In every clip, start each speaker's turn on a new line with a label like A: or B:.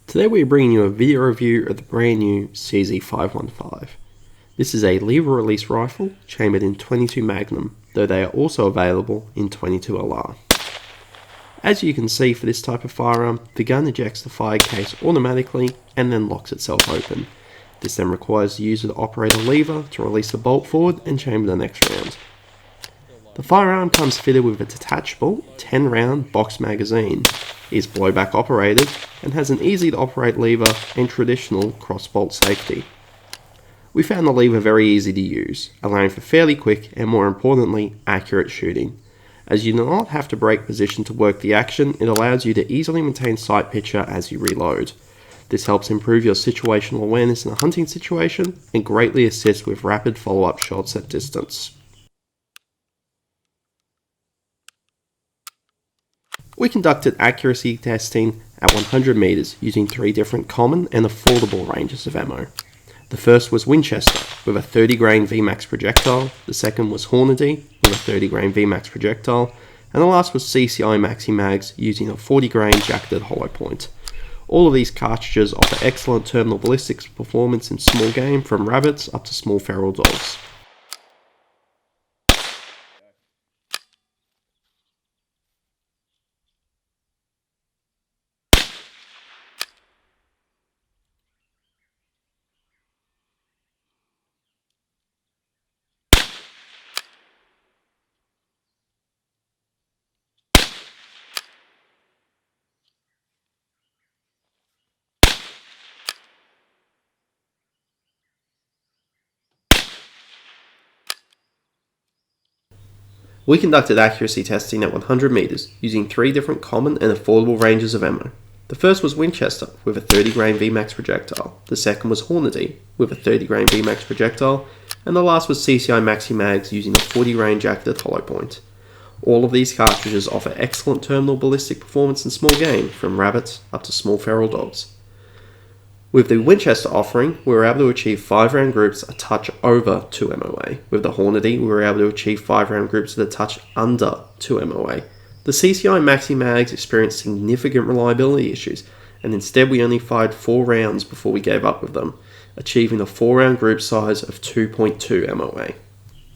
A: Today we're bringing you a video review of the brand new CZ515. This is a lever release rifle chambered in 22 Magnum, though they are also available in 22 LR. As you can see for this type of firearm, the gun ejects the fire case automatically and then locks itself open. This then requires the user to operate a lever to release the bolt forward and chamber the next round. The firearm comes fitted with a detachable 10-round box magazine, is blowback operated, and has an easy to operate lever and traditional crossbolt safety. We found the lever very easy to use, allowing for fairly quick and, more importantly, accurate shooting. As you do not have to break position to work the action, it allows you to easily maintain sight picture as you reload. This helps improve your situational awareness in a hunting situation and greatly assists with rapid follow-up shots at distance. We conducted accuracy testing at 100 meters using 3 different common and affordable ranges of ammo. The first was Winchester with a 30 grain VMAX projectile, the second was Hornady with a 30 grain VMAX projectile, and the last was CCI Maxi Mags using a 40 grain jacketed hollow point. All of these cartridges offer excellent terminal ballistics performance in small game, from rabbits up to small feral dogs. We conducted accuracy testing at 100 meters using 3 different common and affordable ranges of ammo. The first was Winchester with a 30 grain VMAX projectile, the second was Hornady with a 30 grain VMAX projectile, and the last was CCI Maxi Mags using a 40 grain jacketed hollow point. All of these cartridges offer excellent terminal ballistic performance in small game, from rabbits up to small feral dogs. With the Winchester offering, we were able to achieve 5-round groups a touch over 2 MOA. With the Hornady, we were able to achieve 5-round groups at a touch under 2 MOA. The CCI Maxi Mags experienced significant reliability issues, and instead we only fired 4 rounds before we gave up with them, achieving a 4-round group size of 2.2 MOA.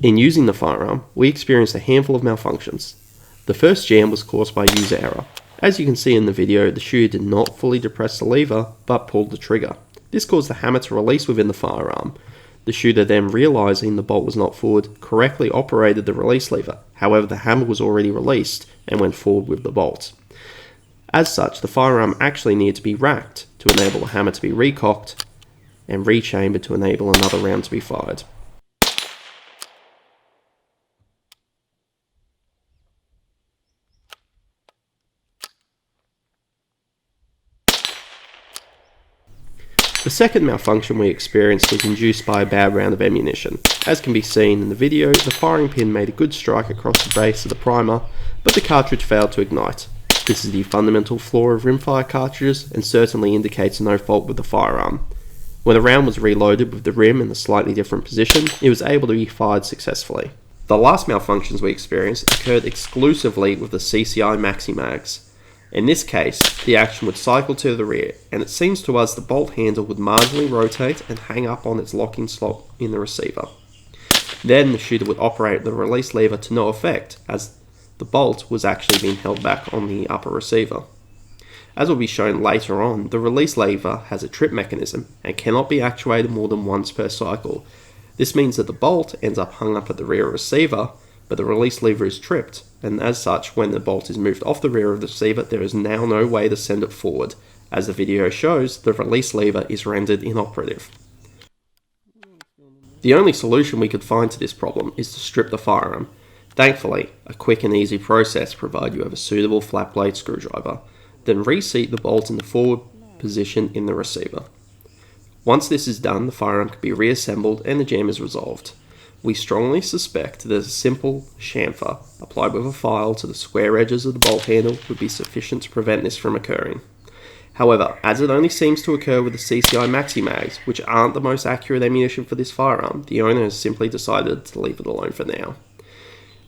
A: In using the firearm, we experienced a handful of malfunctions. The first jam was caused by user error. As you can see in the video, the shooter did not fully depress the lever, but pulled the trigger. This caused the hammer to release within the firearm. The shooter then, realizing the bolt was not forward, correctly operated the release lever. However, the hammer was already released and went forward with the bolt. As such, the firearm actually needed to be racked to enable the hammer to be recocked and rechambered to enable another round to be fired. The second malfunction we experienced was induced by a bad round of ammunition. As can be seen in the video, the firing pin made a good strike across the base of the primer, but the cartridge failed to ignite. This is the fundamental flaw of rimfire cartridges and certainly indicates no fault with the firearm. When the round was reloaded with the rim in a slightly different position, it was able to be fired successfully. The last malfunctions we experienced occurred exclusively with the CCI Maxi Mags. In this case, the action would cycle to the rear, and it seems to us the bolt handle would marginally rotate and hang up on its locking slot in the receiver. Then the shooter would operate the release lever to no effect, as the bolt was actually being held back on the upper receiver. As will be shown later on, the release lever has a trip mechanism and cannot be actuated more than once per cycle. This means that the bolt ends up hung up at the rear receiver, but the release lever is tripped, and as such, when the bolt is moved off the rear of the receiver, there is now no way to send it forward. As the video shows, the release lever is rendered inoperative. The only solution we could find to this problem is to strip the firearm. Thankfully, a quick and easy process provided you have a suitable flat blade screwdriver. Then reseat the bolt in the forward position in the receiver. Once this is done, the firearm can be reassembled and the jam is resolved. We strongly suspect that a simple chamfer applied with a file to the square edges of the bolt handle would be sufficient to prevent this from occurring. However, as it only seems to occur with the CCI Maxi Mags, which aren't the most accurate ammunition for this firearm, the owner has simply decided to leave it alone for now.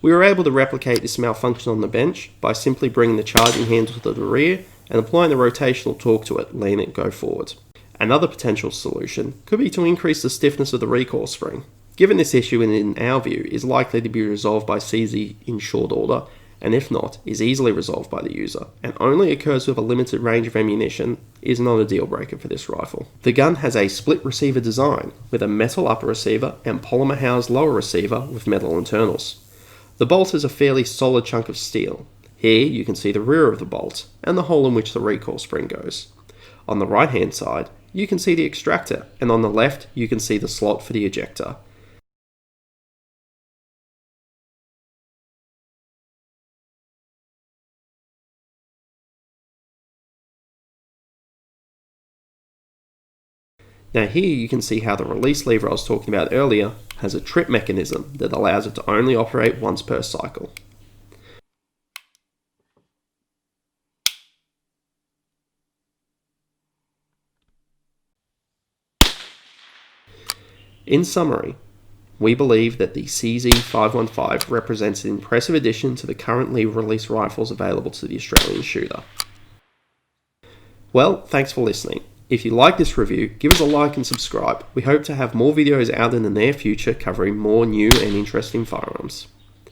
A: We were able to replicate this malfunction on the bench by simply bringing the charging handle to the rear and applying the rotational torque to it, letting it go forward. Another potential solution could be to increase the stiffness of the recoil spring. Given this issue, in our view, is likely to be resolved by CZ in short order, and if not, is easily resolved by the user, and only occurs with a limited range of ammunition, is not a deal breaker for this rifle. The gun has a split receiver design, with a metal upper receiver and polymer housed lower receiver with metal internals. The bolt is a fairly solid chunk of steel. Here you can see the rear of the bolt, and the hole in which the recoil spring goes. On the right hand side, you can see the extractor, and on the left you can see the slot for the ejector. Now here you can see how the release lever I was talking about earlier has a trip mechanism that allows it to only operate once per cycle. In summary, we believe that the CZ515 represents an impressive addition to the currently released rifles available to the Australian shooter. Well, thanks for listening. If you like this review, give us a like and subscribe. We hope to have more videos out in the near future covering more new and interesting firearms.